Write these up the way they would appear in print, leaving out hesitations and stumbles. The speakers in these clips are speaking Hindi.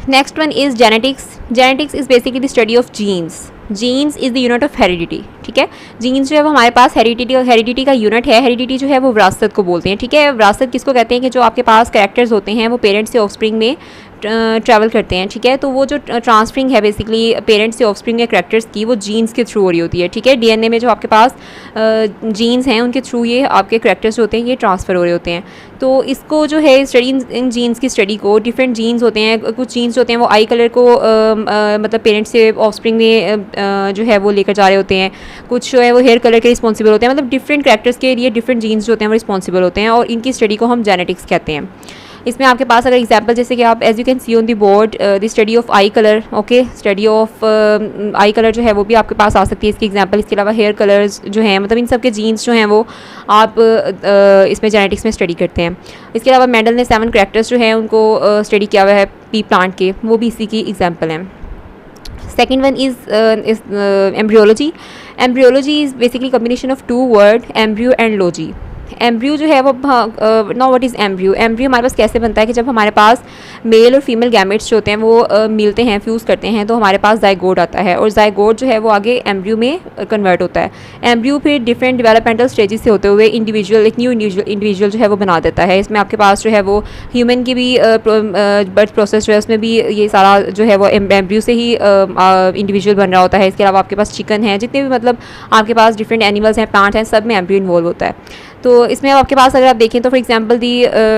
Next one is genetics. Genetics is basically the study of genes. Genes is the unit of heredity. ठीक है, जीन्स जो है वो हमारे पास हेरिडिटी का यूनिट है. हेरिडिटी जो है वो विरासत को बोलते हैं. ठीक है, विरासत किसको कहते हैं कि जो आपके पास कैरेक्टर्स होते हैं वो पेरेंट्स से ऑफस्प्रिंग में ट्रैवल करते हैं. ठीक है, तो वो जो ट्रांसफरिंग है बेसिकली पेरेंट्स से ऑफस्प्रिंग या कैरेक्टर्स की, वो जीन्स के थ्रू हो रही होती है. ठीक है, डीएनए में जो आपके पास जीन्स हैं उनके थ्रू ये आपके कैरेक्टर्स जो होते हैं ये ट्रांसफ़र हो रहे होते हैं. तो इसको जो है स्टडी, इन जीन्स की स्टडी को, डिफरेंट जीन्स होते हैं. कुछ जीन्स होते हैं वो आई कलर को मतलब पेरेंट्स से ऑफस्प्रिंग में जो है वो लेकर जा रहे होते हैं. कुछ जो है वो हेयर कलर के रिस्पॉन्सिबल होते हैं. मतलब डिफरेंट कैरेक्टर्स के लिए डिफरेंट जीन्स जो होते हैं वो रिस्पॉन्सिबल होते हैं, और इनकी स्टडी को हम जेनेटिक्स कहते हैं. इसमें आपके पास अगर एग्जांपल जैसे कि आप as you can see on the board the study of eye colour. Okay, study of eye colour जो है वो भी आपके पास आ सकती है इसकी एग्जांपल. इसके अलावा हेयर कलर्स जो हैं, मतलब इन सब के जीन्स जो हैं वो आप इसमें जेनेटिक्स में स्टडी करते हैं. इसके अलावा मेंडल ने 7 कैरेक्टर्स जो हैं उनको स्टडी किया हुआ है पी प्लांट के, वो भी इसी की एग्जाम्पल हैं. Second one is embryology. Embryology is basically combination of 2 word, embryo and logy. Embryo जो है वो know what is embryo. Embryo हमारे पास कैसे बनता है कि जब हमारे पास मेल और फीमेल गैमेट्स जो होते हैं वो मिलते हैं, फ्यूज़ करते हैं, तो हमारे पास जाइगोट आता है, और जाइगोट जो है वो आगे एम्ब्रियो में कन्वर्ट होता है. एम्ब्रियो फिर डिफरेंट डेवलपमेंटल स्टेजेस से होते हुए इंडिविजुअल, एक न्यू इंडिविजुअल जो है वो बना देता है. इसमें आपके पास जो है वो ह्यूमन की भी बर्थ प्रोसेस जो है उसमें भी ये सारा जो है वो एम्ब्रियो से ही इंडिविजुअल बन रहा होता है. इसके अलावा आपके पास चिकन है, जितने भी मतलब आपके पास डिफरेंट एनिमल्स हैं, प्लांट हैं, सब में एम्ब्रियो इन्वॉल्व होता है. तो इसमें आपके पास अगर आप देखें तो फॉर एग्जांपल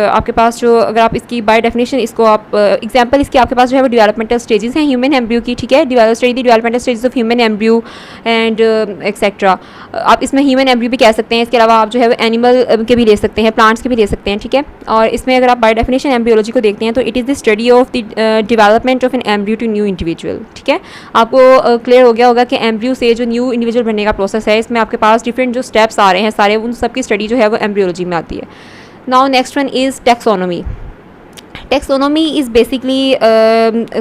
आपके पास जो, अगर आप इसकी बाय डेफिनेशन इसको आप एग्जांपल इसके आपके पास जो है वो डेवलपमेंटल स्टेजेस हैं ह्यूमन एम्ब्रियो की. ठीक है, developmental stages of human embryo and etcetera. आप इसमें ह्यूमन एम्ब्रियो भी कह सकते हैं. इसके अलावा आप जो है वो एनिमल के भी ले सकते हैं, प्लांट्स के भी ले सकते हैं. ठीक है, और इसमें अगर आप बाय डेफिनेशन एम्ब्रियोलॉजी को देखते हैं तो it is the study of the development of an embryo to new individual. ठीक है, आपको क्लियर हो गया होगा कि एम्ब्रियो से जो न्यू इंडिविजुअल बनने का प्रोसेस है, इसमें आपके पास डिफरेंट जो स्टेप्स आ रहे हैं सारे, उन सब की स्टडी जो है वो एम्ब्रियोलॉजी में आती है. Now next one is taxonomy. Taxonomy is basically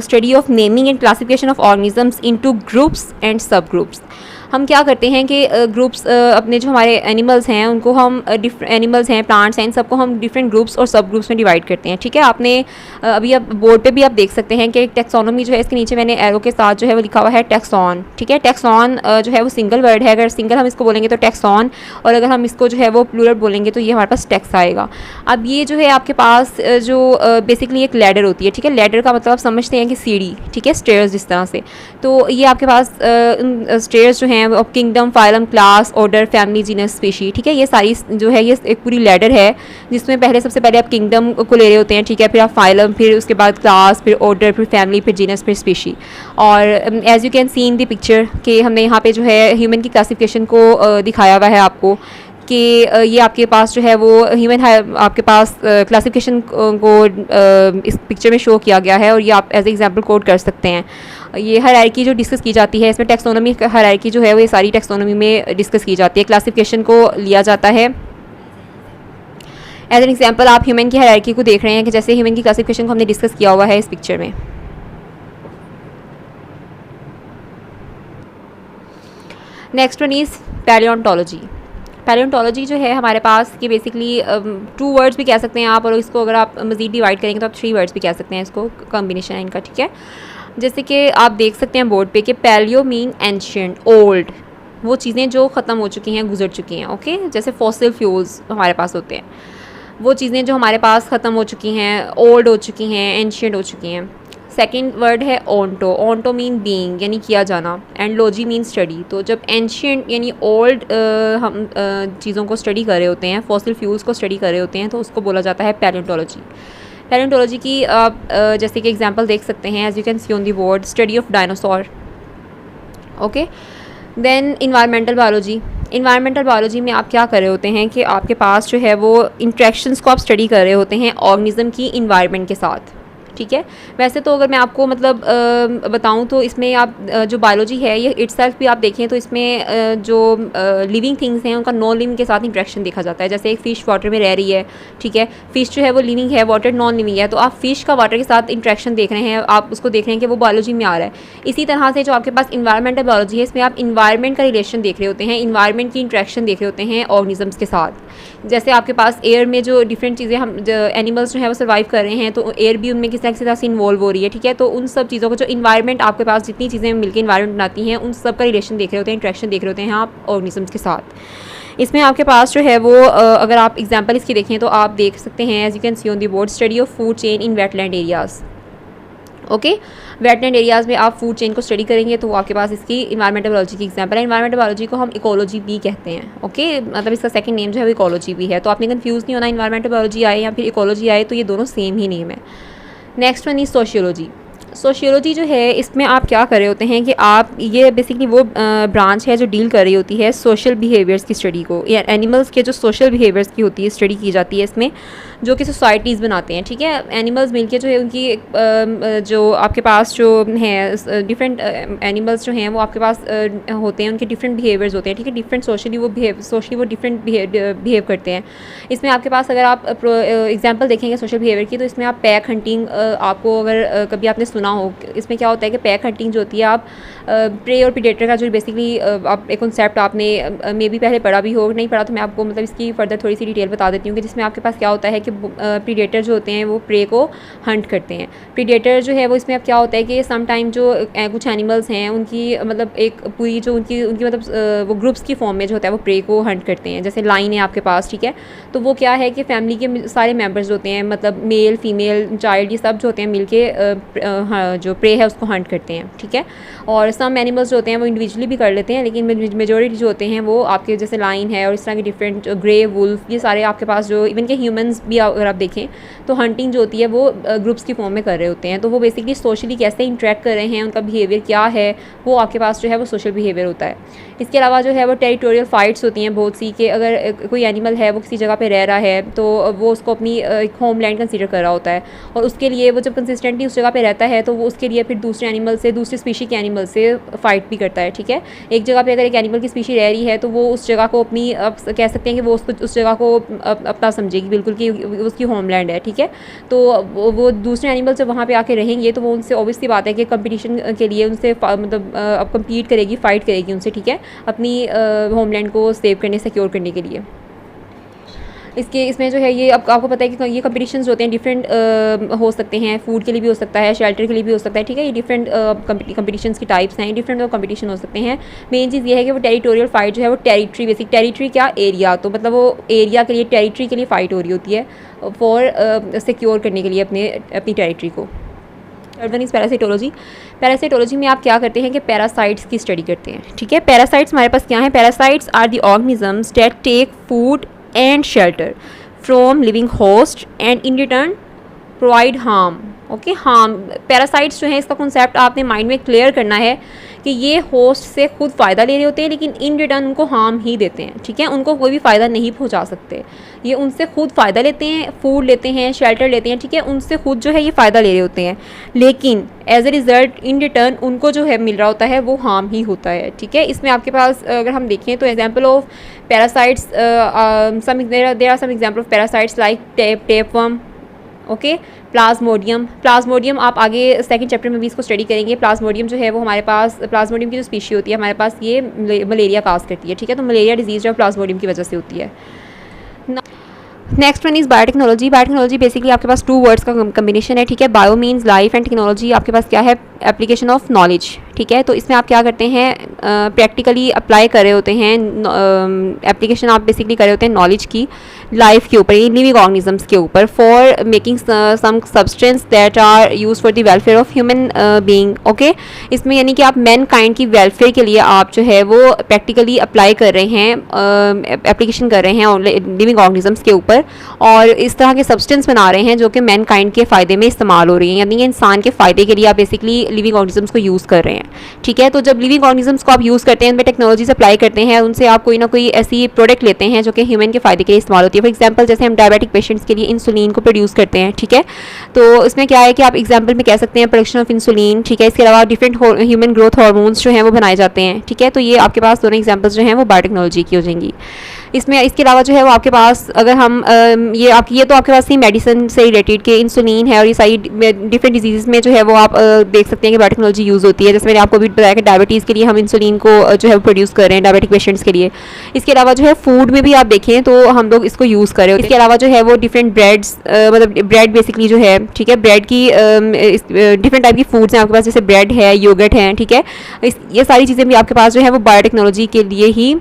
study of naming and classification of organisms into groups and subgroups. हम क्या करते हैं कि ग्रुप्स अपने जो हमारे एनिमल्स हैं उनको हम एनिमल्स हैं, प्लांट्स हैं, इन सबको हम डिफरेंट ग्रुप्स और सब ग्रुप्स में डिवाइड करते हैं. ठीक है, आपने अभी आप बोर्ड पे भी आप देख सकते हैं कि टैक्सोनॉमी जो है इसके नीचे मैंने एरो के साथ जो है वो लिखा हुआ है टैक्सॉन. ठीक है, टैक्सॉन जो है वो सिंगल वर्ड है. अगर सिंगल हम इसको बोलेंगे तो टैक्सॉन, और अगर हम इसको जो है वो प्लूरल बोलेंगे तो ये हमारे पास टैक्स आएगा. अब ये जो है आपके पास जो बेसिकली एक लैडर होती है. ठीक है, लैडर का मतलब आप समझते हैं कि सीढ़ी. ठीक है, स्टेयर्स जिस तरह से. तो ये आपके पास स्टेयर्स जो हैं of kingdom, phylum, class, order, family, genus, species. ठीक है, ये सारी जो है ये एक पूरी लैडर है जिसमें सबसे पहले आप किंगडम को ले रहे होते हैं. ठीक है, फिर आप फाइलम, फिर उसके बाद क्लास, फिर ऑर्डर, फिर फैमिली, फिर जीनस, फिर स्पीशी. और as you can see in the picture कि हमने यहाँ पे जो है ह्यूमन की क्लासिफिकेशन को दिखाया हुआ है आपको कि ये आपके पास जो है वो ह्यूमन आपके पास क्लासिफिकेशन को इस पिक्चर में शो किया गया है, और ये आप एज एग्जांपल कोड कर सकते हैं. ये हायरार्की जो डिस्कस की जाती है इसमें टैक्सोनॉमी हायरार्की जो है वो ये सारी टैक्सोनॉमी में डिस्कस की जाती है. क्लासिफिकेशन को लिया जाता है. एज एन एग्जांपल आप ह्यूमन की हायरार्की को देख रहे हैं कि जैसे ह्यूमन की क्लासिफिकेशन को हमने डिस्कस किया हुआ है इस पिक्चर में. Next one is palaeontology. Palaeontology जो है हमारे पास कि बेसिकली 2 वर्ड्स भी कह सकते हैं आप, और इसको अगर आप मज़ीद डिवाइड करेंगे तो आप 3 वर्ड्स भी कह सकते हैं. इसको कॉम्बिनेशन है इनका. ठीक है, जैसे कि आप देख सकते हैं बोर्ड पे कि पैलियो मीन एंशिएंट, ओल्ड, वो चीज़ें जो ख़त्म हो चुकी हैं, गुजर चुकी हैं. ओके, जैसे फॉसिल फ्यूल्स हमारे पास होते हैं, वो चीज़ें जो हमारे पास ख़त्म हो चुकी हैं, ओल्ड हो चुकी हैं, एंशिएंट हो चुकी हैं. सेकेंड वर्ड है ओंटो. ओंटो मीन बीइंग, यानी किया जाना, एंड लॉजी मीन स्टडी. तो जब एंशिएंट यानी ओल्ड हम चीज़ों को स्टडी कर रहे होते हैं, फॉसिल फ्यूल्स को स्टडी कर रहे होते हैं, तो उसको बोला जाता है पैलियोंटोलॉजी. पैलियोंटोलॉजी की आप जैसे कि एग्जांपल देख सकते हैं as you can see on the board, study of dinosaur. Okay, then environmental biology. Environmental biology में आप क्या कर रहे होते हैं कि आपके पास जो है वो इंट्रैक्शंस को आप स्टडी कर रहे होते हैं ऑर्गेनिज्म की इन्वायरमेंट के साथ. ठीक है, वैसे तो अगर मैं आपको मतलब बताऊं तो इसमें आप जो बायोलॉजी है ये इटसेल्फ भी आप देखें तो इसमें जो लिविंग थिंग्स हैं उनका नॉन लिविंग के साथ इंटरेक्शन देखा जाता है. जैसे एक फ़िश वाटर में रह रही है. ठीक है, फ़िश जो है वो लिविंग है, वाटर नॉन लिविंग है, तो आप फ़िश का वाटर के साथ इंटरेक्शन देख रहे हैं, आप उसको देख रहे हैं कि वो बायोलॉजी में आ रहा है. इसी तरह से जो आपके पास इन्वायरमेंटल बायोलॉजी है इसमें आप इन्वायरमेंट का रिलेशन देख रहे होते हैं, इन्वायरमेंट की इंटरेक्शन देख रहे होते हैं ऑर्गेनिजम्स के साथ. जैसे आपके पास एयर में जो डिफरेंट चीज़ें हम एनिमल्स जो है वो सर्वाइव कर रहे हैं, तो एयर भी उनमें किस ना किसी तरह से इन्वॉल्व हो रही है, ठीक है। तो उन सब चीज़ों को जो इन्वायरमेंट आपके पास जितनी चीज़ें मिलकर इन्वायरमेंट बनाती हैं उन सब का रिलेशन देख रहे होते हैं, इंट्रैक्शन देख रहे होते हैं आप ऑर्गेनिजम्स के साथ। इसमें आपके पास जो है वो अगर आप एग्जांपल इसकी देखें तो आप देख सकते हैं as you can see on the board, study of food chain in wetland areas. Okay, wetland areas में आप फूड चेन को स्टडी करेंगे तो आपके पास इसकी इन्वायरमेंटल बायोलॉजी की एग्जांपल है। इन्वायरमेंटल बायोलॉजी को हम इकोलॉजी भी कहते हैं। ओके, मतलब इसका सेकंड नेम जो है वो इकोलॉजी भी है, तो आपने कंफ्यूज नहीं होना, इन्वायरमेंटल बायोलॉजी आए या फिर इकोलॉजी आए तो ये दोनों सेम ही नेम है। Next one is sociology. Sociology जो है इसमें आप क्या कर रहे होते हैं कि आप ये बेसिकली वो ब्रांच है जो डील कर रही होती है सोशल बिहेवियर्स की स्टडी को, या एनिमल्स के जो सोशल बिहेवियर्स की होती है स्टडी की जाती है इसमें, जो कि सोसाइटीज़ बनाते हैं, ठीक है। एनिमल्स मिलके जो है उनकी जो आपके पास जो है डिफरेंट एनिमल्स जो हैं वो आपके पास होते हैं, उनके डिफरेंट बिहेवियर्स होते हैं, ठीक है। डिफरेंट सोशली वो डिफरेंट बिहेव करते हैं। इसमें आपके पास अगर आप एग्जांपल देखेंगे सोशल बिहेवियर की तो इसमें आप पैक हंटिंग, आपको अगर कभी आपने सुना हो, इसमें क्या होता है कि पैक हंटिंग जो होती है आप प्रे और प्रीडेटर का जो बेसिकली आप एक कॉन्सेप्ट आपने मे बी पहले पढ़ा भी हो, नहीं पढ़ा तो मैं आपको मतलब इसकी फर्दर थोड़ी सी डिटेल बता देती हूँ कि जिसमें आपके पास क्या होता है कि प्रीडेटर जो होते हैं वो प्रे को हंट करते हैं। प्रीडेटर जो है वो इसमें अब क्या होता है कि सम टाइम जो कुछ एनिमल्स हैं उनकी मतलब एक पूरी जो उनकी मतलब वो ग्रुप्स की फॉर्म में जो होता है वो प्रे को हंट करते हैं। जैसे लाइन है आपके पास, ठीक है, तो वो क्या है कि फैमिली के सारे मेम्बर्स होते हैं, मतलब मेल फीमेल चाइल्ड ये सब जो होते हैं मिलके जो प्रे है उसको हंट करते हैं, ठीक है। और सम एनिमल्स जो होते हैं वो इंडिविजुअली भी कर लेते हैं, लेकिन मेजॉरिटी जो होते हैं वो आपके जैसे लाइन है और इस तरह के डिफरेंट ग्रे वुल्फ, ये सारे आपके पास जो इवन के ह्यूमंस भी अगर आप देखें तो हंटिंग जो होती है वो ग्रुप्स की फॉर्म में कर रहे होते हैं। तो वो बेसिकली सोशली कैसे इंटरेक्ट कर रहे हैं, उनका बिहेवियर क्या है, वो आपके पास जो है वो सोशल बिहेवियर होता है। इसके अलावा जो है वो टेरिटोरियल फाइट्स होती हैं बहुत सी, कि अगर कोई एनिमल है वो किसी जगह पे रह रहा है तो वो उसको अपनी एक होमलैंड कंसीडर कर रहा होता है, और उसके लिए वो जब कंसिस्टेंटली उस जगह पे रहता है तो वो उसके लिए फिर दूसरे एनिमल से, दूसरी स्पीशी के एनिमल से फाइट भी करता है, ठीक है। एक जगह पे अगर एक एनिमल की स्पीशी रह रही है तो वो उस जगह को अपनी, आप कह सकते हैं कि वो उसको उस जगह को अपना समझेगी बिल्कुल कि उसकी होमलैंड है, ठीक है। तो वो दूसरे एनिमल जब वहाँ पे आके रहेंगे तो वो उनसे ऑब्वियसली बात है कि कंपटीशन के लिए उनसे मतलब अब कम्पीट करेगी, फ़ाइट करेगी उनसे, ठीक है, अपनी होमलैंड को सेव करने, सिक्योर करने के लिए। इसमें जो है ये अब आपको पता है कि ये कंपटीशंस होते हैं डिफरेंट हो सकते हैं, फूड के लिए भी हो सकता है, शेल्टर के लिए भी हो सकता है, ठीक है। ये डिफरेंट कंपटीशंस की टाइप्स हैं, डिफरेंट कंपटीशन हो सकते हैं। मेन चीज़ ये है कि वो टेरिटोरियल फाइट जो है वो टेरिटरी, बेसिक टेरिटरी क्या, एरिया, तो मतलब वो एरिया के लिए, टेरिटरी के लिए फ़ाइट हो रही होती है फॉर सिक्योर करने के लिए अपनी टेरिटरी को। Third one is parasitology. Parasitology में आप क्या करते हैं कि पैरासाइट्स की स्टडी करते हैं, ठीक है। पैरासाइट्स हमारे पास क्या है, parasites are the organisms that take food and shelter from living host and in return provide harm। Okay, harm, parasites जो हैं इसका कॉन्सेप्ट आपने माइंड में क्लियर करना है कि ये होस्ट से खुद फ़ायदा ले रहे होते हैं लेकिन इन रिटर्न उनको हार्म ही देते हैं, ठीक है। उनको कोई भी फ़ायदा नहीं पहुंचा सकते, ये उनसे खुद फ़ायदा लेते हैं, फूड लेते हैं, शेल्टर लेते हैं, ठीक है, उनसे खुद जो है ये फ़ायदा ले रहे होते हैं, लेकिन as a result in return उनको जो है मिल रहा होता है वो हार्म ही होता है, ठीक है। इसमें आपके पास अगर हम देखें तो example of parasites, there are some example of parasites like tapeworm, okay, plasmodium आप आगे सेकंड चैप्टर में भी इसको स्टडी करेंगे। प्लाज्मोडियम जो है वो हमारे पास, प्लाज्मोडियम की जो स्पीशी होती है हमारे पास ये मलेरिया काज करती है, ठीक है। तो मलेरिया डिजीज़ जो प्लाज्मोडियम की वजह से होती है। Next one is biotechnology. Biotechnology basically आपके पास 2 वर्ड्स का कम्बिनेशन है, ठीक है। Bio means life and technology आपके पास क्या है, एप्लीकेशन ऑफ नॉलेज, ठीक है। तो इसमें आप क्या करते हैं, प्रैक्टिकली अप्लाई कर रहे होते हैं, एप्लीकेशन आप बेसिकली कर रहे होते हैं नॉलेज की लाइफ के ऊपर, लिविंग ऑर्गेनिजम्स के ऊपर, for making some substance that are use for the welfare of human being, okay. इसमें यानी कि आप मैन काइंड की वेलफेयर के लिए आप जो है वो प्रैक्टिकली अप्लाई कर रहे हैं, एप्लीकेशन कर रहे हैं लिविंग ऑर्गेनिजम्स के ऊपर, और इस तरह के सब्सटेंस बना रहे हैं जो कि मैन काइंड के फ़ायदे में इस्तेमाल हो रही हैं, यानी इंसान के फ़ायदे के लिए आप बेसिकली लिविंग ऑर्गेनिजम्स को यूज़ कर रहे हैं, ठीक है। तो जब लिविंग ऑर्गेनिजम्स को आप यूज़ करते हैं, उनमें टेक्नोलॉजीज अप्लाई करते हैं, उनसे आप कोई ना कोई ऐसी प्रोडक्ट लेते हैं जो कि ह्यूमन के फ़ायदे के लिए इस्तेमाल होती है। फॉर एग्जांपल जैसे हम डायबिटिक पेशेंट्स के लिए इंसुलिन को प्रोड्यूस करते हैं, ठीक है। तो इसमें क्या है कि आप एग्जाम्पल में कह सकते हैं प्रोडक्शन ऑफ इंसुलिन, ठीक है। इसके अलावा डिफरेंट ह्यूमन ग्रोथ हार्मोन्स जो हैं वो बनाए जाते हैं, ठीक है। तो ये आपके पास दोनों एग्जाम्पल्स जो हैं वो बायोटेक्नोलॉजी की हो जाएंगी। इसमें इसके अलावा जो है वो आपके पास अगर हम ये तो आपके पास ही मेडिसिन से रिलेटेड के इंसुलिन है और ये सारी डिफरेंट डिजीज़ में जो है वो आप देख सकते हैं कि बायोटेक्नोलॉजी यूज़ होती है। जैसे मैंने आपको भी बताया कि डायबिटीज़ के लिए हम इंसुलिन को जो है प्रोड्यूस कर रहे हैं डायबिटिक पेशेंट्स के लिए। इसके अलावा जो है फूड में भी आप देखें तो हम लोग इसको यूज़ कर रहे हैं। इसके अलावा जो है वो डिफरेंट ब्रेड्स मतलब ब्रेड बेसिकली जो है, ठीक है, ब्रेड की डिफरेंट टाइप की फूड्स हैं आपके पास, जैसे ब्रेड है, योगर्ट है, ठीक है। ये सारी चीज़ें भी आपके पास जो है वो बायोटेक्नोलॉजी के लिए ही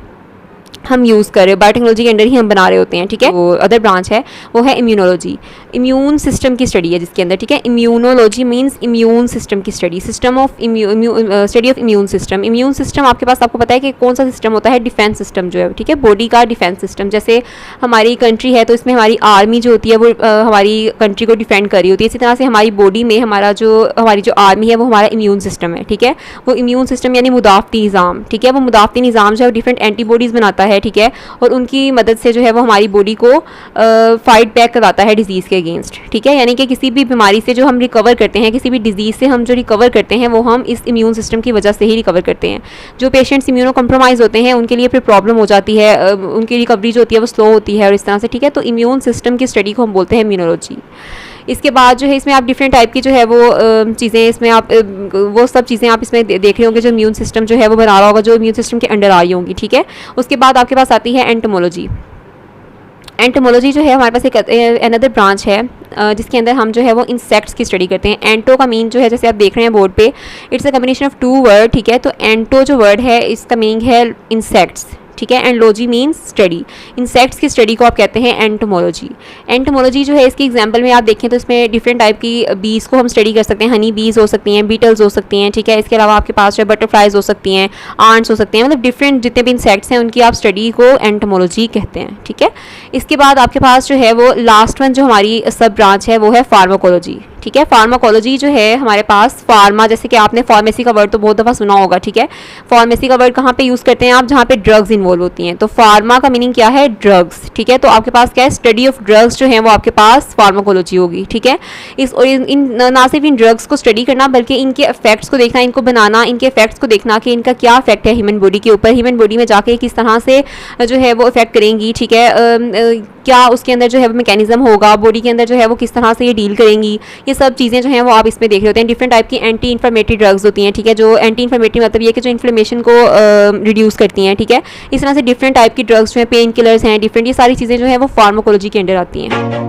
हम यूज़ कर रहे हैं, बायोटेक्नोलॉजी के अंडर ही हम बना रहे होते हैं, ठीक है। वो अदर ब्रांच है वो है इम्यूनोलॉजी, इम्यून सिस्टम की स्टडी है जिसके अंदर, ठीक है। इम्यूनोलॉजी मींस इम्यून सिस्टम की study, system of study of immune system. Immune system आपके पास, आपको पता है कि कौन सा सिस्टम होता है, डिफेंस सिस्टम जो है, ठीक है, बॉडी का डिफेंस सिस्टम। जैसे हमारी कंट्री है तो इसमें हमारी आर्मी जो होती है वो हमारी कंट्री को डिफेंड कर रही होती है। इसी तरह से हमारी बॉडी में हमारी जो आर्मी है वो हमारा इम्यून सिस्टम है, ठीक है। वो इम्यून सिस्टम यानी मुदाफ़ती निज़ाम, ठीक है, वो मुदाफ़ती निज़ाम जो है डिफरेंट एंटीबॉडीज़ बनाता है, ठीक है, और उनकी मदद से जो है वो हमारी बॉडी को फाइट बैक करवाता है डिजीज़ के अगेंस्ट, ठीक है। यानी कि किसी भी बीमारी से जो हम रिकवर करते हैं, किसी भी डिजीज़ से हम जो रिकवर करते हैं वो हम इस इम्यून सिस्टम की वजह से ही रिकवर करते हैं। जो पेशेंट्स इम्यूनो कम्प्रोमाइज़ होते हैं उनके लिए फिर प्रॉब्लम हो जाती है, उनकी रिकवरी जो होती है वो स्लो होती है और इस तरह से, ठीक है। तो इम्यून सिस्टम की स्टडी को हम बोलते हैं इम्यूनोलॉजी। इसके बाद जो है इसमें आप डिफरेंट टाइप की जो है वो चीज़ें, इसमें आप वो सब चीज़ें आप इसमें देख रहे होंगे जो इम्यून सिस्टम जो है वो बना रहा होगा, जो इम्यून सिस्टम के अंडर आ रही होंगी, ठीक है। उसके बाद आपके पास आती है एंटोमोलॉजी। एंटोमोलॉजी जो है हमारे पास एक अनदर ब्रांच है जिसके अंदर हम जो है वो इंसेक्ट्स की स्टडी करते हैं। एंटो का मीन जो है, जैसे आप देख रहे हैं बोर्ड पे, it's a combination of 2 word, ठीक है। तो एंटो जो वर्ड है इसका मीनिंग है इंसेक्ट्स, ठीक है, and logy means study. Insects की स्टडी को आप कहते हैं एंटोमोलॉजी। एंटोमोलॉजी जो है इसकी एग्जांपल में आप देखें तो इसमें डिफरेंट टाइप की बीज को हम स्टडी कर सकते हैं, हनी बीज हो सकती हैं, बीटल्स हो सकती हैं, ठीक है। इसके अलावा आपके पास जो है बटरफ्लाइज हो सकती हैं, आंट्स हो सकती हैं, मतलब डिफरेंट जितने भी इंसेक्ट्स हैं उनकी आप स्टडी को एंटोमोलॉजी कहते हैं, ठीक है। इसके बाद आपके पास जो है वो लास्ट वन जो हमारी सब ब्रांच है वो है फार्माकोलॉजी, ठीक है। फार्माकोलॉजी जो है हमारे पास, फार्मा जैसे कि आपने फार्मेसी का वर्ड तो बहुत दफ़ा सुना होगा, ठीक है। फार्मेसी का वर्ड कहाँ पे यूज़ करते हैं आप, जहाँ पे ड्रग्स इन्वॉल्व होती हैं। तो फार्मा का मीनिंग क्या है, ड्रग्स, ठीक है। तो आपके पास क्या है, स्टडी ऑफ ड्रग्स जो है वो आपके पास फार्माकोलॉजी होगी, ठीक है। ना सिर्फ इन ड्रग्स को स्टडी करना बल्कि इनके इफेक्ट्स को देखना, इनको बनाना, इनके इफेक्ट्स को देखना कि इनका क्या इफेक्ट है ह्यूमन बॉडी के ऊपर, ह्यूमन बॉडी में जाके किस तरह से जो है वो इफेक्ट करेंगी, ठीक है। क्या उसके अंदर जो है वो मैकेनिज्म होगा, बॉडी के अंदर जो है वो किस तरह से ये डील करेंगी, ये सब चीज़ें जो हैं वो आप इसमें देख रहे होते हैं। डिफरेंट टाइप की एंटी इन्फ्लेमेटरी ड्रग्स होती हैं, ठीक है, जो एंटी इन्फ्लेमेटरी मतलब ये कि जो इन्फ्लेमेशन को रिड्यूस करती हैं, ठीक है। इस तरह से डिफरेंट टाइप की ड्रग्स जो हैं, पेन किलर्स हैं, डिफरेंट, ये सारी चीज़ें जो है वो फार्माकोलॉजी के अंडर आती हैं।